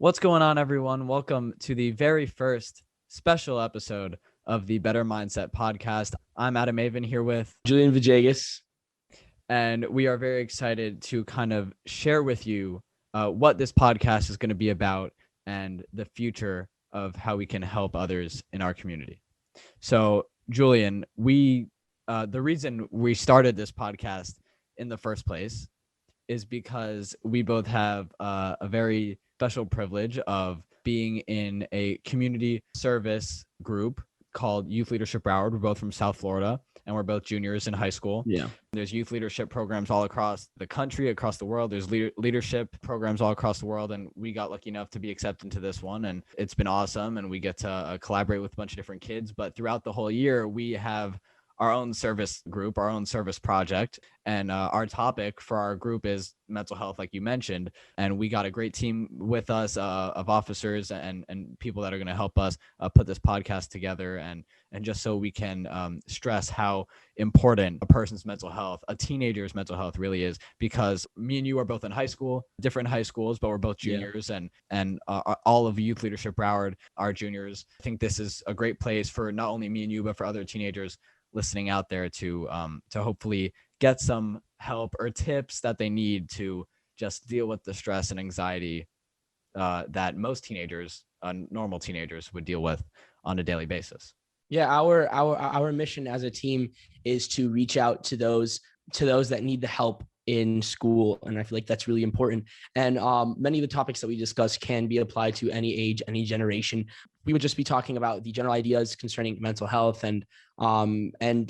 What's going on, everyone? Welcome to the very first special episode of the Better Mindset podcast. I'm Adam Avon here with Julian Villegas. And we are very excited to kind of share with you what this podcast is going to be about and the future of how we can help others in our community. So, Julian, the reason we started this podcast in the first place is because we both have a very special privilege of being in a community service group called Youth Leadership Broward. We're both from South Florida, and we're both juniors in high school. Yeah. There's youth leadership programs all across the country, across the world. There's leadership programs all across the world, and we got lucky enough to be accepted into this one, and it's been awesome, and we get to collaborate with a bunch of different kids. But throughout the whole year, we have our own service group, our own service project. And our topic for our group is mental health, like you mentioned. And we got a great team with us of officers and people that are going to help us put this podcast together. And just so we can stress how important a person's mental health, a teenager's mental health really is, because me and you are both in high school, different high schools, but we're both juniors. Yeah. And all of Youth Leadership Broward are juniors. I think this is a great place for not only me and you, but for other teenagers listening out there to hopefully get some help or tips that they need to just deal with the stress and anxiety that most teenagers, normal teenagers, would deal with on a daily basis. Yeah, our mission as a team is to reach out to those that need the help in school, and I feel like that's really important. And many of the topics that we discuss can be applied to any age, any generation. We would just be talking about the general ideas concerning mental health, and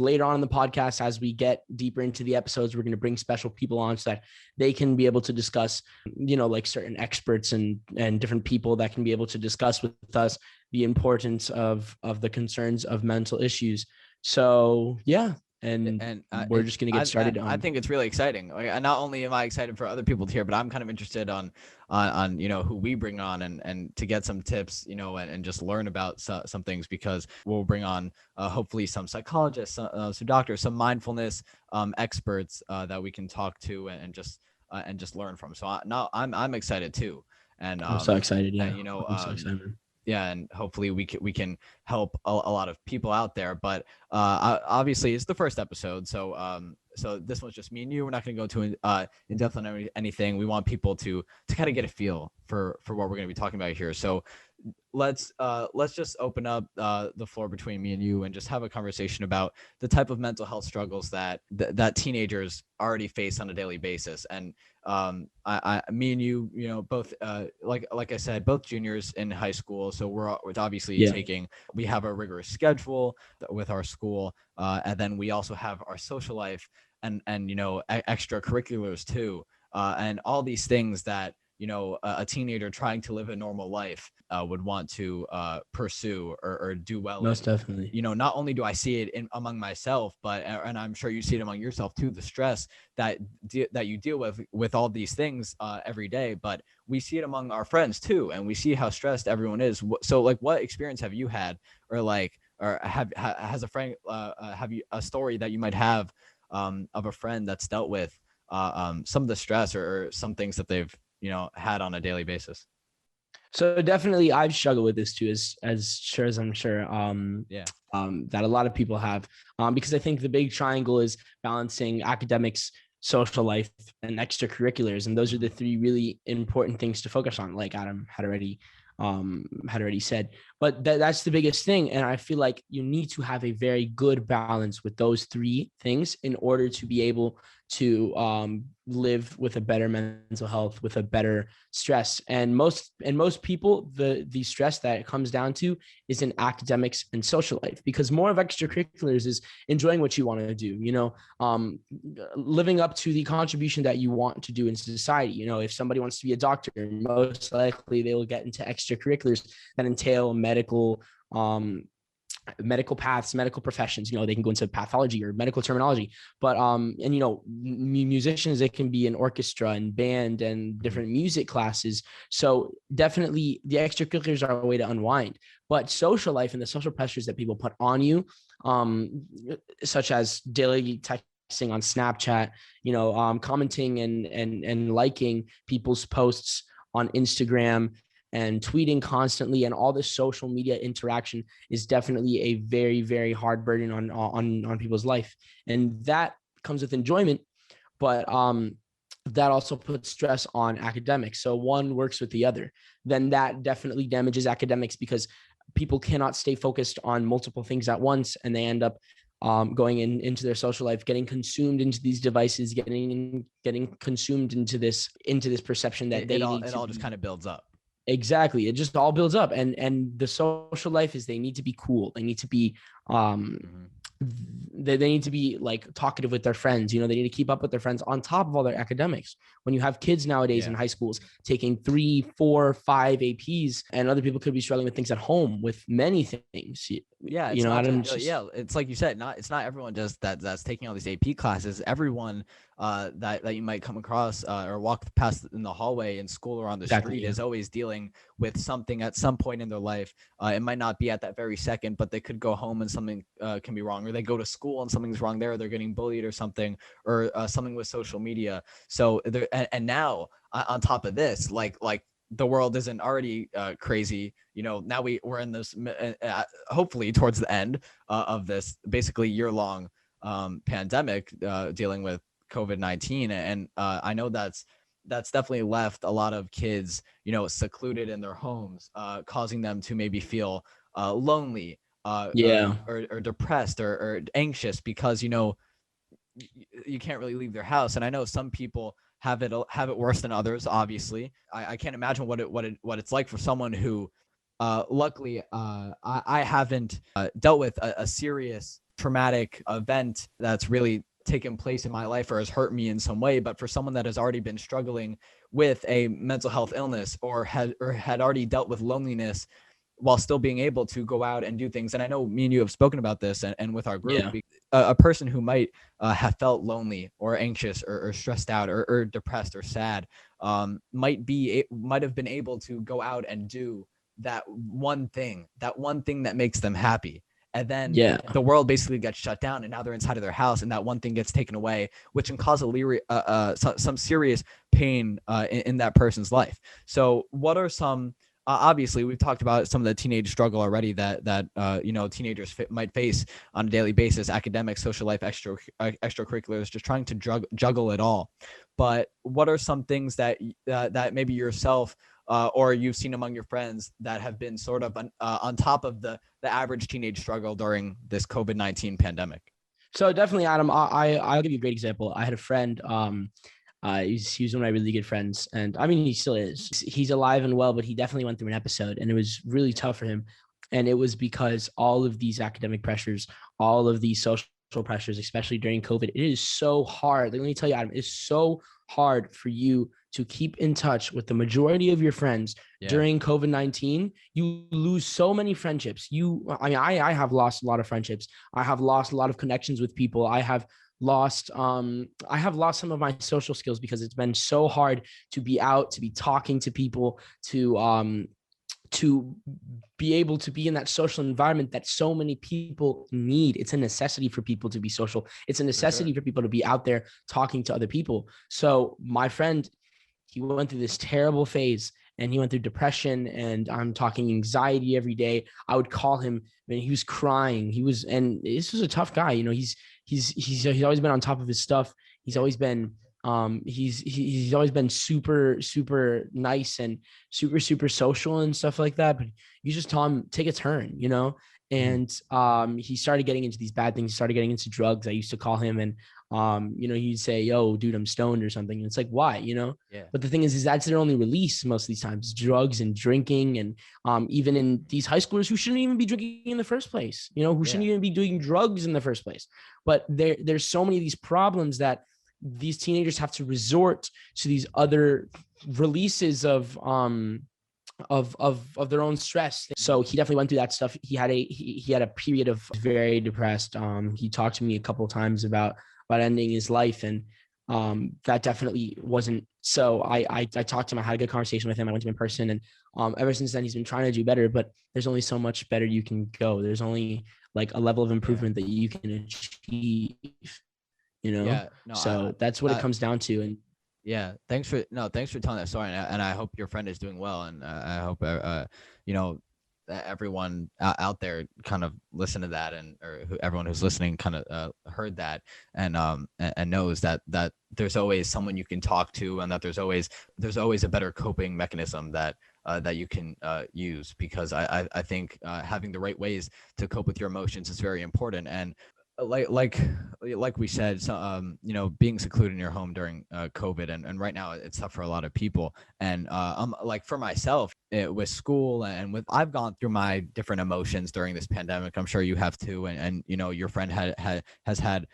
later on in the podcast, as we get deeper into the episodes, we're going to bring special people on so that they can be able to discuss, like certain experts and different people that can be able to discuss with us the importance of the concerns of mental issues. So yeah. And we're just going to get started. I think it's really exciting. Like, not only am I excited for other people to hear, but I'm kind of interested on who we bring on and to get some tips, and just learn about some things, because we'll bring on hopefully some psychologists, some doctors, some mindfulness experts that we can talk to and just learn from. So I'm excited too. And I'm so excited. Yeah. And, I'm so excited. Yeah, and hopefully we can help a lot of people out there. But obviously it's the first episode, so this one's just me and you. We're not going to go too in depth on anything. We want people to kind of get a feel for what we're going to be talking about here. So let's just open up the floor between me and you and just have a conversation about the type of mental health struggles that teenagers already face on a daily basis. And me and you, both like I said, both juniors in high school, so we're obviously we have a rigorous schedule with our school, and then we also have our social life and extracurriculars too, and all these things that a teenager trying to live a normal life would want to pursue or do well. Most definitely. Not only do I see it among myself, and I'm sure you see it among yourself too, the stress that you deal with all these things every day, but we see it among our friends too, and we see how stressed everyone is. So like, what experience have you had, or has a friend, have you a story that you might have of a friend that's dealt with some of the stress or some things that they've had on a daily basis? So definitely I've struggled with this too, as sure as I'm sure that a lot of people have, because I think the big triangle is balancing academics, social life, and extracurriculars. And those are the three really important things to focus on, like Adam had already said. But that's the biggest thing. And I feel like you need to have a very good balance with those three things in order to be able to live with a better mental health, with a better stress. And most people, the stress that it comes down to is in academics and social life, because more of extracurriculars is enjoying what you want to do, living up to the contribution that you want to do in society. If somebody wants to be a doctor, most likely they will get into extracurriculars that entail medical paths, medical professions. They can go into pathology or medical terminology, but musicians, it can be an orchestra and band and different music classes. So definitely the extracurriculars are a way to unwind. But social life and the social pressures that people put on you, such as daily texting on Snapchat, commenting and liking people's posts on Instagram, and tweeting constantly, and all this social media interaction is definitely a very, very hard burden on people's life. And that comes with enjoyment, but that also puts stress on academics. So one works with the other. Then that definitely damages academics because people cannot stay focused on multiple things at once, and they end up going into their social life, getting consumed into these devices, getting consumed into this perception that it all just kind of builds up. Exactly. It just all builds up. And the social life is they need to be cool. They need to be they need to be like talkative with their friends. They need to keep up with their friends on top of all their academics. When you have kids nowadays in high schools taking 3, 4, 5 APs, and other people could be struggling with things at home with many things. It's like you said, it's not everyone just that's taking all these AP classes. Everyone that you might come across or walk past in the hallway in school or on the street is always dealing with something at some point in their life. It might not be at that very second, but they could go home and something can be wrong, or they go to school and something's wrong there. They're getting bullied or something, or something with social media. So and now on top of this, like the world isn't already crazy. Now we're in this hopefully towards the end of this basically year-long pandemic dealing with COVID-19. And I know that's definitely left a lot of kids, secluded in their homes, causing them to maybe feel lonely or depressed or anxious because, you can't really leave their house. And I know some people have it worse than others. Obviously, I can't imagine what it's like for someone who, luckily, I haven't dealt with a serious traumatic event that's really taken place in my life or has hurt me in some way. But for someone that has already been struggling with a mental health illness or had already dealt with loneliness while still being able to go out and do things. And I know me and you have spoken about this and with our group, a person who might have felt lonely or anxious or stressed out or depressed or sad might have been able to go out and do that one thing that makes them happy. And then the world basically gets shut down, and now they're inside of their house, and that one thing gets taken away, which can cause some serious pain in that person's life. So what are some obviously we've talked about some of the teenage struggle already that teenagers might face on a daily basis: academic, social life, extracurriculars, just trying to juggle it all. But what are some things that maybe yourself or you've seen among your friends that have been sort of on top of the average teenage struggle during this COVID-19 pandemic? So definitely, Adam, I'll give you a great example. I had a friend, he was one of my really good friends, and I mean, he still is. He's alive and well, but he definitely went through an episode, and it was really tough for him. And it was because all of these academic pressures, all of these social pressures, especially during COVID, it is so hard. Let me tell you, Adam, it's so hard for you to keep in touch with the majority of your friends during COVID-19. You lose so many friendships. I have lost a lot of friendships. I have lost a lot of connections with people. I have lost some of my social skills because it's been so hard to be out, to be talking to people, to be able to be in that social environment that so many people need. It's a necessity for people to be social. It's a necessity for people to be out there talking to other people. So my friend, he went through this terrible phase, and he went through depression, and I'm talking anxiety every day. I would call him and he was crying. And this was a tough guy. He's always been on top of his stuff. He's always been he's always been super, super nice and super, super social and stuff like that. But you just tell him, take a turn, and he started getting into these bad things. He started getting into drugs. I used to call him and he'd say, yo, dude, I'm stoned or something. And it's like, why, But the thing is that's their only release most of these times, drugs and drinking. And even in these high schoolers who shouldn't even be drinking in the first place, who shouldn't even be doing drugs in the first place. But there's so many of these problems that these teenagers have to resort to these other releases of their own stress. So he definitely went through that stuff. He had a period of very depressed. He talked to me a couple of times about ending his life, and that definitely wasn't. So I talked to him. I had a good conversation with him. I went to him in person, and ever since then he's been trying to do better. But there's only so much better you can go. There's only like a level of improvement that you can achieve. So that's what it comes down to. And Thanks for telling that story, and I hope your friend is doing well, and I hope you know that everyone out there kind of listen to that, and everyone who's listening kind of heard that, and knows that there's always someone you can talk to, and that there's always a better coping mechanism that you can use, because I think having the right ways to cope with your emotions is very important. And like we said, so being secluded in your home during COVID, and right now it's tough for a lot of people. And like for myself, with school and with I've gone through my different emotions during this pandemic. I'm sure you have too, and your friend has had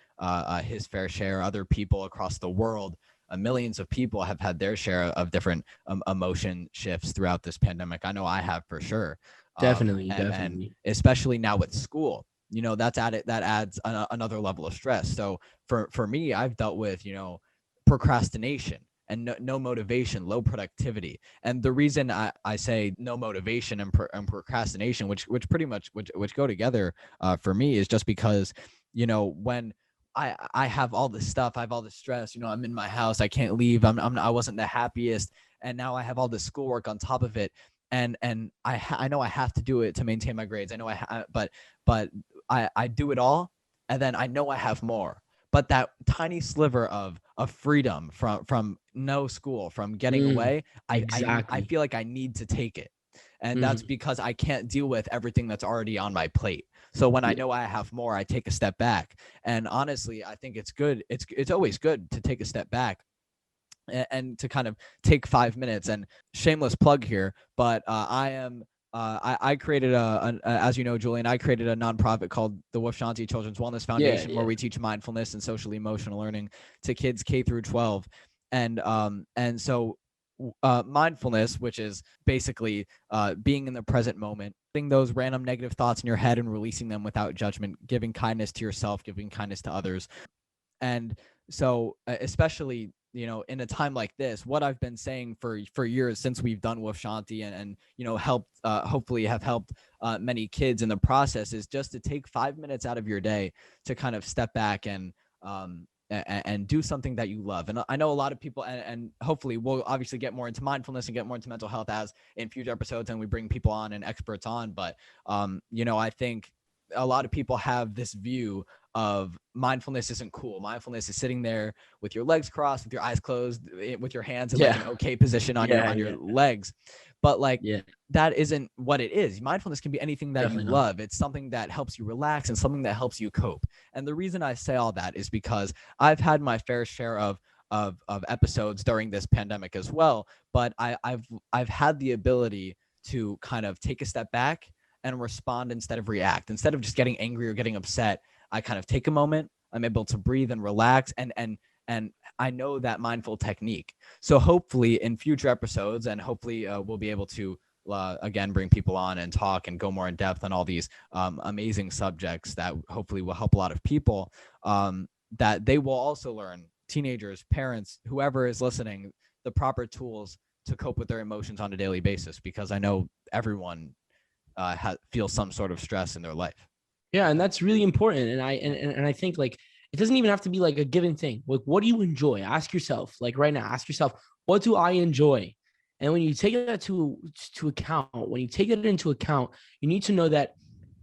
his fair share. Other people across the world, millions of people have had their share of different emotion shifts throughout this pandemic. I know I have, for sure. Definitely. And especially now with school, that adds another level of stress. So for me, I've dealt with procrastination and no motivation, low productivity. And the reason I say no motivation and procrastination, which pretty much which go together for me, is just because when I have all this stuff, I have all this stress, I'm in my house, I can't leave, I wasn't the happiest, and now I have all this schoolwork on top of it. And I know I have to do it to maintain my grades. I know but I do it all, and then I know I have more. But that tiny sliver of freedom from no school, from getting away, I feel like I need to take it. And that's because I can't deal with everything that's already on my plate. So when I know I have more, I take a step back. And honestly, I think it's good. It's always good to take a step back and to kind of take 5 minutes. And shameless plug here, but I created as you know, Julian, I created a nonprofit called the Wolf Shanti Children's Wellness Foundation, where we teach mindfulness and social emotional learning to kids K through 12. And so mindfulness, which is basically being in the present moment, putting those random negative thoughts in your head and releasing them without judgment, giving kindness to yourself, giving kindness to others. And so especially in a time like this, what I've been saying for years since we've done Wolf Shanti, and helped hopefully have helped many kids in the process, is just to take 5 minutes out of your day to kind of step back and do something that you love. And I know a lot of people, and hopefully we'll obviously get more into mindfulness and get more into mental health as in future episodes, and we bring people on and experts on. But I think a lot of people have this view of mindfulness isn't cool. Mindfulness is sitting there with your legs crossed, with your eyes closed, with your hands in like an okay position on your legs. But that isn't what it is. Mindfulness can be anything that you love. It's something that helps you relax and something that helps you cope. And the reason I say all that is because I've had my fair share of episodes during this pandemic as well. But I've had the ability to kind of take a step back and respond instead of react. Instead of just getting angry or getting upset, I kind of take a moment. I'm able to breathe and relax, and I know that mindful technique. So hopefully in future episodes, and hopefully we'll be able to again bring people on and talk and go more in depth on all these amazing subjects that hopefully will help a lot of people, that they will also learn, teenagers, parents, whoever is listening, the proper tools to cope with their emotions on a daily basis, because I know everyone feels some sort of stress in their life. Yeah, and that's really important. And I think like it doesn't even have to be like a given thing. Like, what do you enjoy? Ask yourself, like right now, ask yourself, what do I enjoy? And when you take that to account, when you take it into account, you need to know that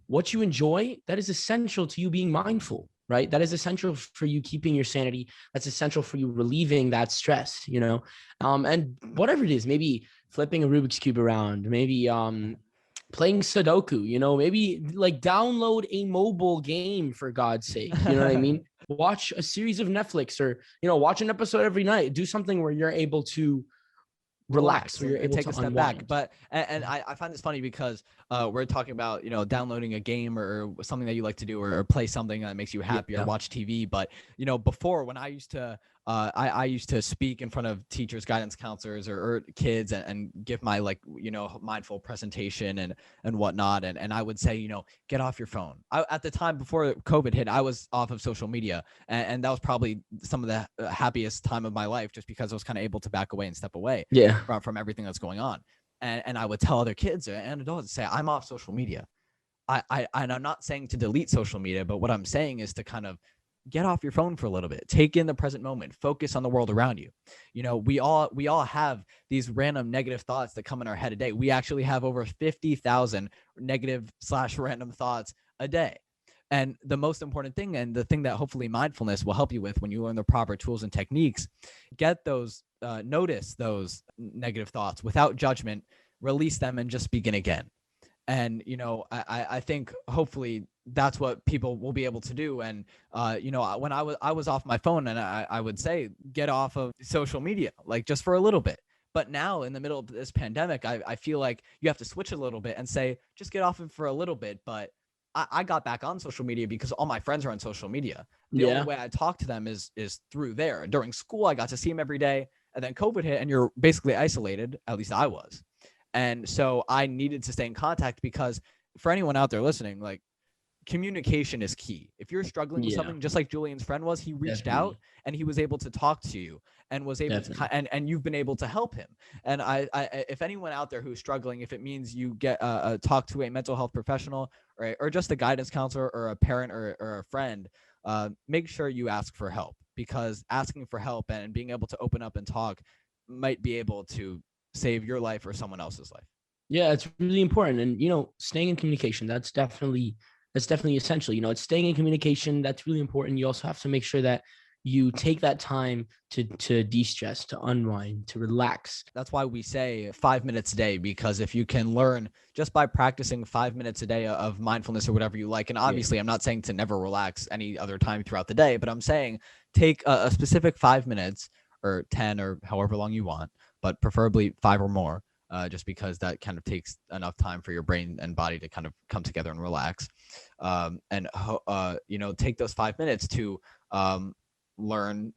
what you enjoy, that is essential to you being mindful, right? That is essential for you keeping your sanity. That's essential for you relieving that stress, and whatever it is, maybe flipping a Rubik's Cube around, maybe playing Sudoku, maybe like download a mobile game, for God's sake. You know what I mean? Watch a series of Netflix, or, watch an episode every night. Do something where you're able to relax, where you're able take to a step unwind. back. But I find this funny because we're talking about downloading a game or something that you like to do, or play something that makes you happy, or watch TV. But before, when I used to I used to speak in front of teachers, guidance counselors, or kids, and give my mindful presentation and whatnot, and I would say get off your phone. At the time before COVID hit, I was off of social media, and that was probably some of the happiest time of my life, just because I was kind of able to back away and step away from everything that's going on. And I would tell other kids and adults, say, I'm off social media. And I'm not saying to delete social media, but what I'm saying is to kind of get off your phone for a little bit, take in the present moment, focus on the world around you. We all have these random negative thoughts that come in our head a day. We actually have over 50,000 negative/random thoughts a day. And the most important thing, and the thing that hopefully mindfulness will help you with when you learn the proper tools and techniques, get those, notice those negative thoughts without judgment, release them, and just begin again. And I think hopefully that's what people will be able to do. And when I was off my phone, and I would say get off of social media, like just for a little bit. But now in the middle of this pandemic, I feel like you have to switch a little bit and say just get off it for a little bit. But I got back on social media because all my friends are on social media. The only way I talk to them is through there. During school, I got to see them every day, and then COVID hit, and you're basically isolated. At least I was. And so I needed to stay in contact, because for anyone out there listening, like, communication is key. If you're struggling with something, just like Julian's friend was, he reached out and he was able to talk to you and was able to, and you've been able to help him. And I if anyone out there who's struggling, if it means you get talk to a mental health professional, or just a guidance counselor or a parent or a friend, make sure you ask for help, because asking for help and being able to open up and talk might be able to save your life or someone else's life. Yeah, it's really important. And, staying in communication, that's definitely essential. It's staying in communication. That's really important. You also have to make sure that you take that time to de-stress, to unwind, to relax. That's why we say 5 minutes a day, because if you can learn just by practicing 5 minutes a day of mindfulness or whatever you like, and obviously I'm not saying to never relax any other time throughout the day, but I'm saying take a specific 5 minutes or 10 or however long you want, but preferably 5 or more, just because that kind of takes enough time for your brain and body to kind of come together and relax. Take those 5 minutes to learn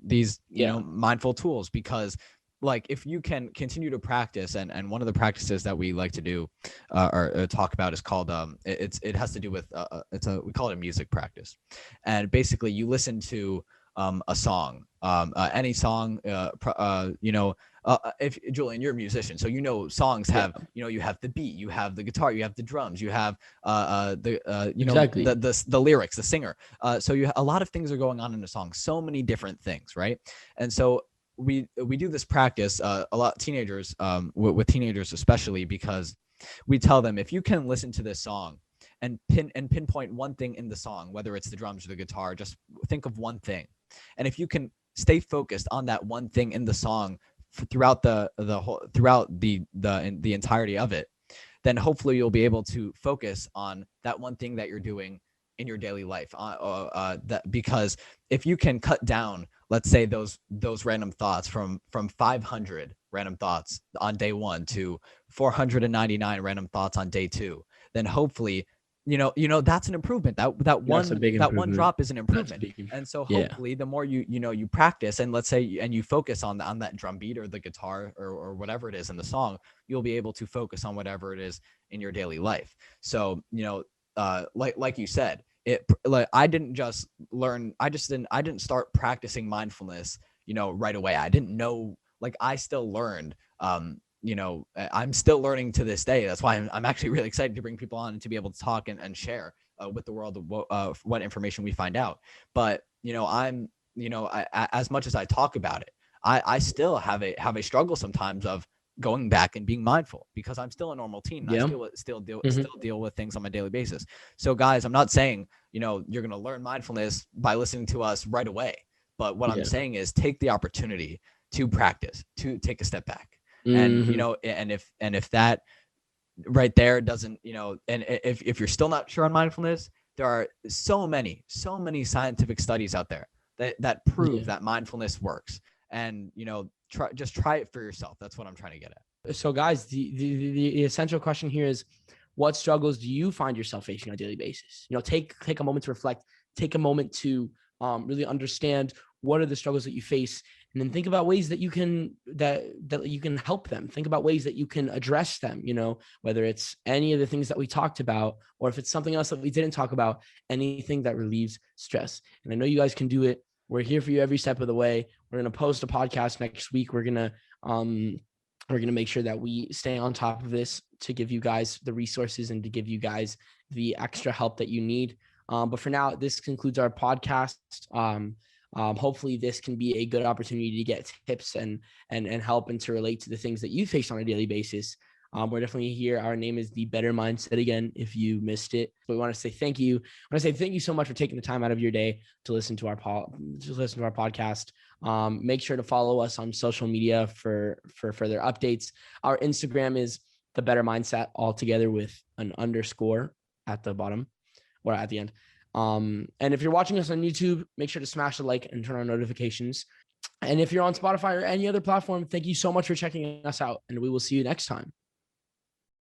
these, mindful tools, because like if you can continue to practice, and one of the practices that we like to do or talk about is called it has to do with we call it a music practice. And basically you listen to a song, any song, if Julian, you're a musician, so songs have, you have the beat, you have the guitar, you have the drums, you have the lyrics, the singer. So a lot of things are going on in a song, so many different things, right? And so we do this practice a lot, teenagers, with teenagers especially, because we tell them, if you can listen to this song and pinpoint one thing in the song, whether it's the drums or the guitar, just think of one thing. And if you can stay focused on that one thing in the song throughout the entirety of it, then hopefully you'll be able to focus on that one thing that you're doing in your daily life. Because if you can cut down, let's say those random thoughts from 500 random thoughts on day 1 to 499 random thoughts on day 2, then hopefully that's an improvement. That one drop is an improvement. And so hopefully the more you practice, and let's say and you focus on that drum beat or the guitar or whatever it is in the song, you'll be able to focus on whatever it is in your daily life. So like you said, I didn't start practicing mindfulness right away. I didn't know, I still learned. I'm still learning to this day. That's why I'm actually really excited to bring people on and to be able to talk and share with the world of what information we find out. But as much as I talk about it, I still have a struggle sometimes of going back and being mindful, because I'm still a normal teen. I still deal with things on my daily basis. So guys, I'm not saying you're going to learn mindfulness by listening to us right away. But what I'm saying is take the opportunity to practice, to take a step back. And and if that right there doesn't, and if you're still not sure on mindfulness, there are so many scientific studies out there that prove that mindfulness works. And try it for yourself. That's what I'm trying to get at. So guys, the essential question here is, what struggles do you find yourself facing on a daily basis? Take a moment to reflect, take a moment to really understand what are the struggles that you face, and then think about ways that you can help them. Think about ways that you can address them, whether it's any of the things that we talked about, or if it's something else that we didn't talk about, anything that relieves stress. And I know you guys can do it. We're here for you every step of the way. We're going to post a podcast next week. We're going to make sure that we stay on top of this to give you guys the resources and to give you guys the extra help that you need. But for now, this concludes our podcast. Hopefully this can be a good opportunity to get tips and help and to relate to the things that you face on a daily basis. We're definitely here. Our name is The Better Mindset again, if you missed it. But we want to say thank you. I want to say thank you so much for taking the time out of your day to listen to our podcast. Make sure to follow us on social media for further updates. Our Instagram is The Better Mindset, all together with an underscore at the bottom or at the end. And if you're watching us on YouTube, make sure to smash the like and turn on notifications. And if you're on Spotify or any other platform, thank you so much for checking us out, and we will see you next time.